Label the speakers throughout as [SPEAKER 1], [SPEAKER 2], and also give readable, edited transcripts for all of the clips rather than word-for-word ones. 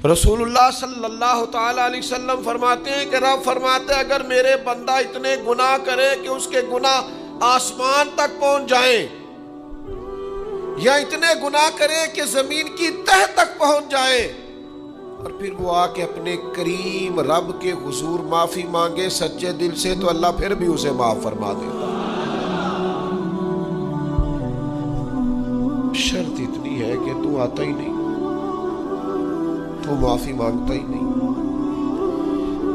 [SPEAKER 1] رسول اللہ صلی اللہ تعالی علیہ وسلم فرماتے ہیں کہ رب فرماتے ہیں اگر میرے بندہ اتنے گناہ کرے کہ اس کے گناہ آسمان تک پہنچ جائیں، یا اتنے گناہ کرے کہ زمین کی تہ تک پہنچ جائیں، اور پھر وہ آ کے اپنے کریم رب کے حضور معافی مانگے سچے دل سے، تو اللہ پھر بھی اسے معاف فرما دیتا۔ شرط اتنی ہے کہ تو آتا ہی نہیں، تو معافی مانگتا ہی نہیں،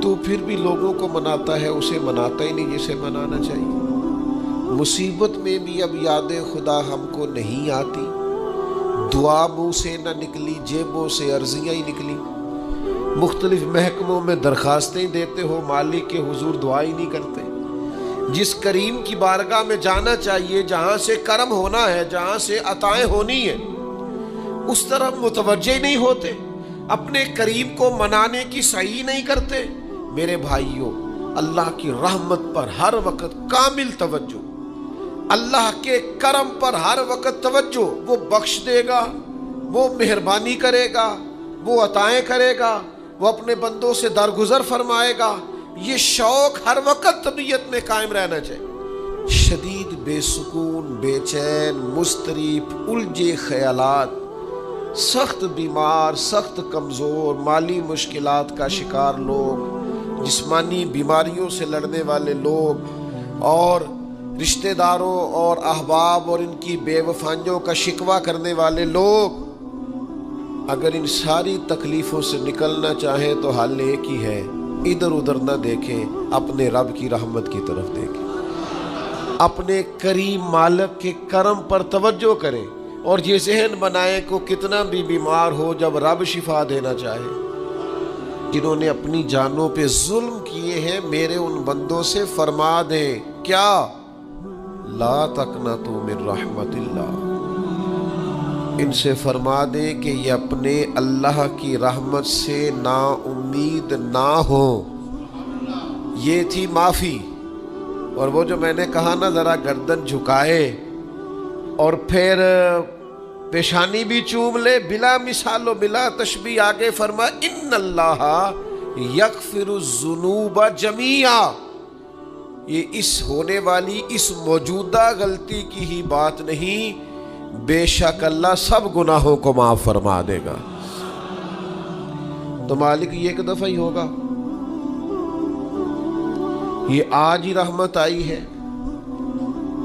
[SPEAKER 1] تو پھر بھی لوگوں کو مناتا ہے، اسے مناتا ہی نہیں جسے منانا چاہیے۔ مصیبت میں بھی اب یاد خدا ہم کو نہیں آتی، دعا منہ سے نہ نکلی، جیبوں سے عرضیاں ہی نکلی، مختلف محکموں میں درخواستیں دیتے ہو، مالک کے حضور دعا ہی نہیں کرتے۔ جس کریم کی بارگاہ میں جانا چاہیے، جہاں سے کرم ہونا ہے، جہاں سے عطائیں ہونی ہے، اس طرف متوجہ نہیں ہوتے، اپنے کریم کو منانے کی سعی نہیں کرتے۔ میرے بھائیوں، اللہ کی رحمت پر ہر وقت کامل توجہ، اللہ کے کرم پر ہر وقت توجہ، وہ بخش دے گا، وہ مہربانی کرے گا، وہ عطائیں کرے گا، وہ اپنے بندوں سے درگزر فرمائے گا، یہ شوق ہر وقت طبیعت میں قائم رہنا چاہیے۔ شدید بے سکون، بے چین، مضطرب، الجھے خیالات، سخت بیمار، سخت کمزور، مالی مشکلات کا شکار لوگ، جسمانی بیماریوں سے لڑنے والے لوگ، اور رشتہ داروں اور احباب اور ان کی بے وفائیوں کا شکوہ کرنے والے لوگ، اگر ان ساری تکلیفوں سے نکلنا چاہیں تو حل ایک ہی ہے، ادھر ادھر نہ دیکھیں، اپنے رب کی رحمت کی طرف دیکھیں، اپنے کریم مالک کے کرم پر توجہ کریں، اور یہ ذہن بنائیں کہ کتنا بھی بیمار ہو، جب رب شفا دینا چاہے۔ جنہوں نے اپنی جانوں پہ ظلم کیے ہیں، میرے ان بندوں سے فرما دیں کیا؟ لا تقنطوا من رحمت اللہ، ان سے فرما دیں کہ یہ اپنے اللہ کی رحمت سے نا امید نہ ہو۔ یہ تھی معافی، اور وہ جو میں نے کہا نا ذرا گردن جھکائے اور پھر پیشانی بھی چوم لے، بلا مثال و بلا تشبیہ آگے فرما ان اللہ یغفر الذنوب جمیعا، یہ اس ہونے والی اس موجودہ غلطی کی ہی بات نہیں، بے شک اللہ سب گناہوں کو معاف فرما دے گا۔ تو مالک یہ ایک دفعہ ہی ہوگا، یہ آج ہی رحمت آئی ہے،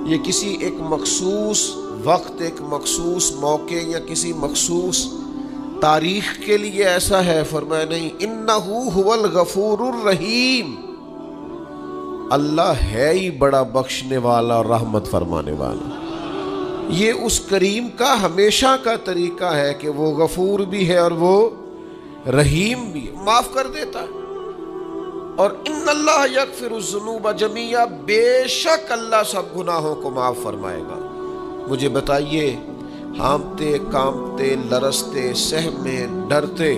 [SPEAKER 1] یہ کسی ایک مخصوص وقت، ایک مخصوص موقع یا کسی مخصوص تاریخ کے لیے ایسا ہے؟ فرمایا نہیں، انہ هو الغفور الرحیم، اللہ ہے ہی بڑا بخشنے والا اور رحمت فرمانے والا۔ یہ اس کریم کا ہمیشہ کا طریقہ ہے کہ وہ غفور بھی ہے اور وہ رحیم بھی ہے، معاف کر دیتا ہے۔ اور ان اللہ یغفر الذنوب جمیعا، بے شک اللہ سب گناہوں کو معاف فرمائے گا۔ مجھے بتائیے، ہانپتے کانپتے لرزتے سہمے ڈرتے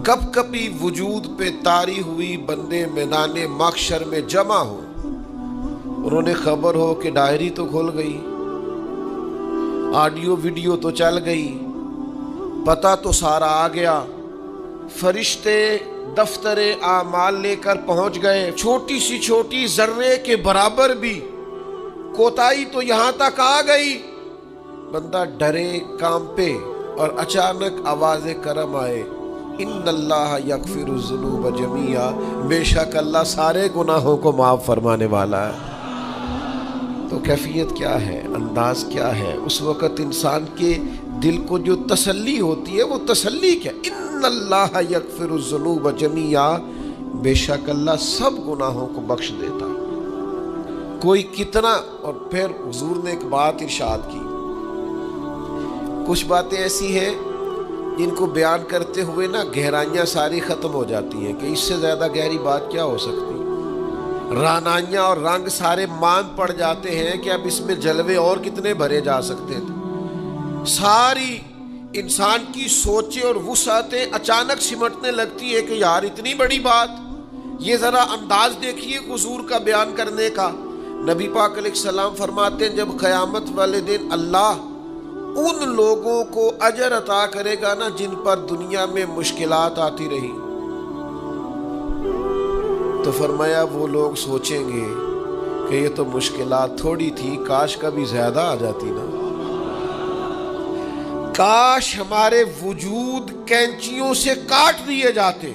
[SPEAKER 1] کب کبھی وجود پہ طاری ہوئی بندے میدان محشر میں جمع ہو، انہوں نے خبر ہو کہ ڈائری تو کھل گئی، آڈیو ویڈیو تو چل گئی، پتہ تو سارا آ گیا، فرشتے دفتر اعمال لے کر پہنچ گئے، چھوٹی سی چھوٹی ذرے کے برابر بھی کوتاہی تو یہاں تک آ گئی، بندہ ڈرے کانپے، اور اچانک آواز کرم آئے، ان اللہ یغفر الذنوب جمیعا، بے شک اللہ سارے گناہوں کو معاف فرمانے والا ہے۔ تو کیفیت کیا ہے، انداز کیا ہے؟ اس وقت انسان کے دل کو جو تسلی ہوتی ہے، وہ تسلی کیا؟ ان اللہ یغفر الذنوب جمیعا، بے شک اللہ سب گناہوں کو بخش دیتا ہے۔ کوئی کتنا، اور پھر حضور نے ایک بات ارشاد کی، کچھ باتیں ایسی ہیں جن کو بیان کرتے ہوئے نا گہرائیاں ساری ختم ہو جاتی ہیں کہ اس سے زیادہ گہری بات کیا ہو سکتی، رانائیاں اور رنگ سارے مان پڑ جاتے ہیں کہ اب اس میں جلوے اور کتنے بھرے جا سکتے تھے۔ ساری انسان کی سوچیں اور وسعتیں اچانک سمٹنے لگتی ہے کہ یار اتنی بڑی بات، یہ ذرا انداز دیکھیے حضور کا بیان کرنے کا۔ نبی پاک علیہ السلام فرماتے ہیں جب قیامت والے دن اللہ ان لوگوں کو اجر عطا کرے گا نا جن پر دنیا میں مشکلات آتی رہی. تو فرمایا وہ لوگ سوچیں گے کہ یہ تو مشکلات تھوڑی تھی، کاش کبھی زیادہ آ جاتی نا، کاش ہمارے وجود کینچیوں سے کاٹ دیے جاتے.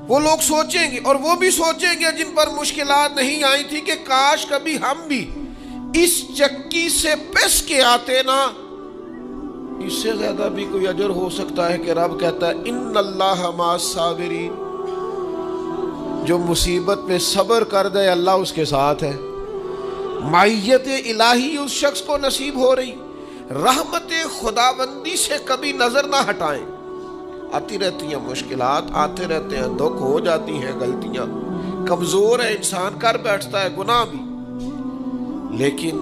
[SPEAKER 1] وہ لوگ سوچیں گے، اور وہ بھی سوچیں گے جن پر مشکلات نہیں آئی تھی کہ کاش کبھی ہم بھی اس چکی سے پس کے آتے نا. اس سے زیادہ بھی کوئی اجر ہو سکتا ہے کہ رب کہتا ہے ان اللہ مع الصابرین، جو مصیبت میں صبر کر دے اللہ اس کے ساتھ ہے. معیت الہی اس شخص کو نصیب ہو رہی. رحمت خداوندی سے کبھی نظر نہ ہٹائیں. آتی رہتی ہیں مشکلات، آتے رہتے ہیں دکھ، ہو جاتی ہیں غلطیاں، کمزور ہے انسان، کر بیٹھتا ہے گناہ بھی، لیکن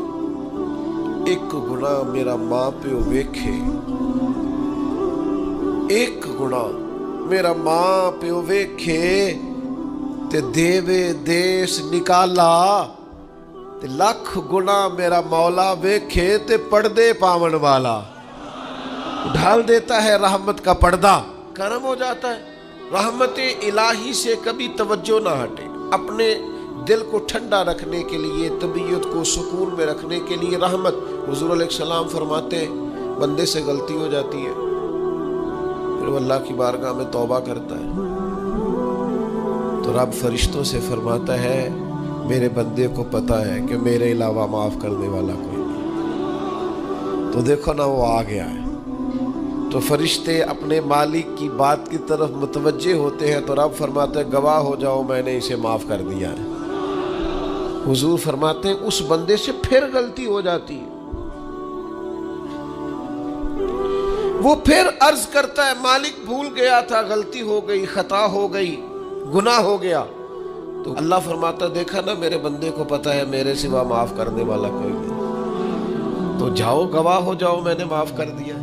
[SPEAKER 1] ایک گناہ میرا ماں پیو ویکھے، ایک گناہ میرا ماں پیو ویکھے تے دیوے دیس نکالا، تے لکھ گناہ میرا مولا ویکھے تے پردے پاون والا ڈھال دیتا ہے رحمت کا پردہ، کرم ہو جاتا ہے. رحمت الہی سے کبھی توجہ نہ ہٹے. اپنے دل کو ٹھنڈا رکھنے کے لیے، طبیعت کو سکون میں رکھنے کے لیے رحمت. حضور علیہ السلام فرماتے ہیں بندے سے غلطی ہو جاتی ہے، پھر وہ اللہ کی بارگاہ میں توبہ کرتا ہے تو رب فرشتوں سے فرماتا ہے میرے بندے کو پتا ہے کہ میرے علاوہ معاف کرنے والا کوئی نہیں. تو دیکھو نا وہ آ گیا ہے. تو فرشتے اپنے مالک کی بات کی طرف متوجہ ہوتے ہیں تو رب فرماتے ہیں گواہ ہو جاؤ میں نے اسے معاف کر دیا ہے. حضور فرماتے ہیں اس بندے سے پھر غلطی ہو جاتی ہے، وہ پھر عرض کرتا ہے مالک بھول گیا تھا، غلطی ہو گئی، خطا ہو گئی، گناہ ہو گیا. تو اللہ فرماتا دیکھا نا میرے بندے کو پتا ہے میرے سوا معاف کرنے والا کوئی نہیں، تو جاؤ گواہ ہو جاؤ میں نے معاف کر دیا.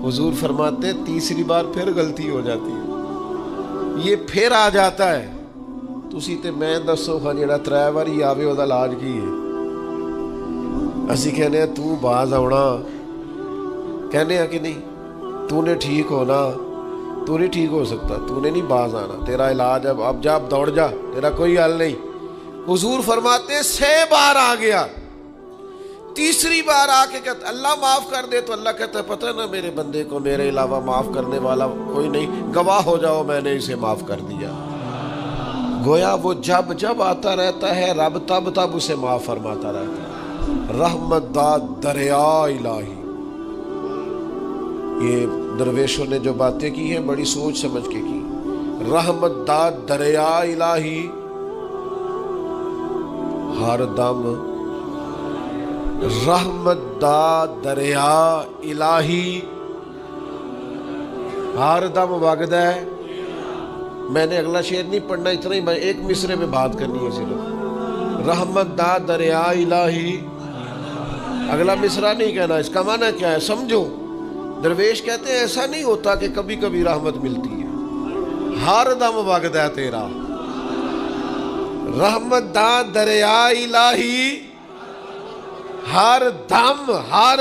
[SPEAKER 1] حضور فرماتے تیسری بار پھر غلطی ہو جاتی ہے، یہ پھر آ جاتا ہے. تسی تے میں دسو ہاں جڑا 3 واری آوے او دا علاج کی ہے؟ اسی کہنے ہیں تو باز آنا، کہنے ہیں کہ نہیں تو نے ٹھیک ہونا، تو نہیں ٹھیک ہو سکتا، تو نے نہیں باز آنا، تیرا علاج اب جا، اب دوڑ جا، تیرا کوئی حل نہیں. حضور فرماتے ہیں 6 بار آ گیا، تیسری بار آ کے کہتا اللہ معاف کر دے، تو اللہ کہتا ہے پتہ نا میرے بندے کو میرے علاوہ معاف کرنے والا کوئی نہیں، گواہ ہو جاؤ میں نے اسے معاف کر دیا. گویا وہ جب جب آتا رہتا ہے رب تب تب اسے معاف فرماتا رہتا ہے. رحمت داد دریا الہی. یہ درویشوں نے جو باتیں کی ہیں بڑی سوچ سمجھ کے کی. رحمت داد دریا الہی، ہر دم رحمت دا دریا الہی ہر دم وگدا ہے. میں نے اگلا شعر نہیں پڑھنا، اتنا ہی میں ایک مصرے میں بات کرنی ہے صرف. رحمت دا دریا الہی، اگلا مصرع نہیں کہنا. اس کا معنی کیا ہے سمجھو. درویش کہتے ہیں ایسا نہیں ہوتا کہ کبھی کبھی رحمت ملتی ہے، ہر دم وگدا ہے تیرا. رحمت دا دریا الہی ہر دم، ہر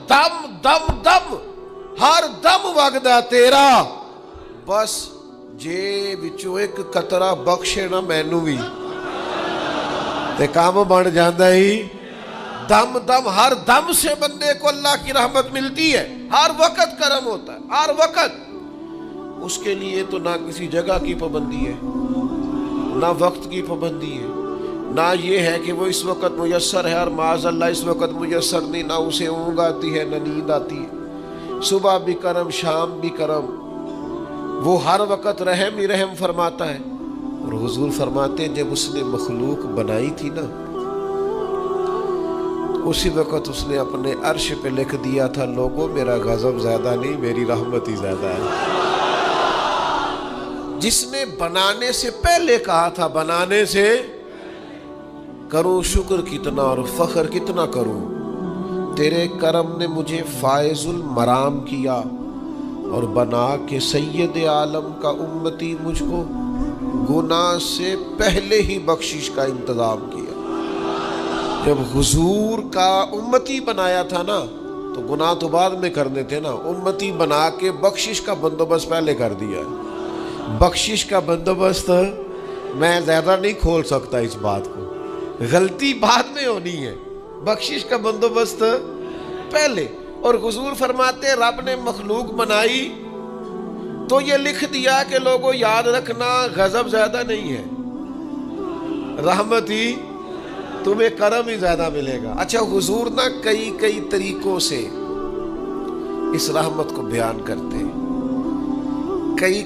[SPEAKER 1] دم دم دم ہر دم وگدا تیرا. بس جے وچوں ایک قطرہ بخشے نا مینوں بھی تے کام بن جاندا ہی. دم دم، ہر دم سے بندے کو اللہ کی رحمت ملتی ہے. ہر وقت کرم ہوتا ہے، ہر وقت. اس کے لیے تو نہ کسی جگہ کی پابندی ہے، نہ وقت کی پابندی ہے، نہ یہ ہے کہ وہ اس وقت میسر ہے اور معاذ اللہ اس وقت میسر نہیں. نہ اسے اونگ آتی ہے نہ نیند آتی ہے. صبح بھی کرم، شام بھی کرم. وہ ہر وقت رحم ہی رحم فرماتا ہے. اور حضور فرماتے ہیں جب اس نے مخلوق بنائی تھی نا اسی وقت اس نے اپنے عرش پہ لکھ دیا تھا لوگوں میرا غضب زیادہ نہیں، میری رحمت ہی زیادہ ہے. جس نے بنانے سے پہلے کہا تھا بنانے سے کروں شکر کتنا اور فخر کتنا کروں، تیرے کرم نے مجھے فائز المرام کیا اور بنا کے سید عالم کا امتی مجھ کو گناہ سے پہلے ہی بخشش کا انتظام کیا. جب حضور کا امتی بنایا تھا نا تو گناہ تو بعد میں کرنے تھے نا، امتی بنا کے بخشش کا بندوبست پہلے کر دیا ہے۔ بخشش کا بندوبست میں زیادہ نہیں کھول سکتا اس بات کو، غلطی بعد میں ہونی ہے، بخشش کا بندوبست پہلے۔ اور حضور فرماتے رب نے مخلوق بنائی تو یہ لکھ دیا کہ لوگوں یاد رکھنا غضب زیادہ نہیں ہے، رحمت ہی تمہیں کرم ہی زیادہ ملے گا۔ اچھا حضور نا کئی طریقوں سے اس رحمت کو بیان کرتے،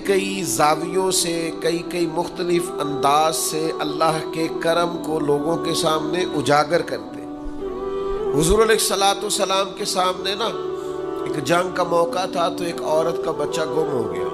[SPEAKER 1] کئی زاویوں سے، کئی مختلف انداز سے اللہ کے کرم کو لوگوں کے سامنے اجاگر کرتے۔ حضور علیہ الصلوۃ والسلام کے سامنے نا ایک جنگ کا موقع تھا تو ایک عورت کا بچہ گم ہو گیا،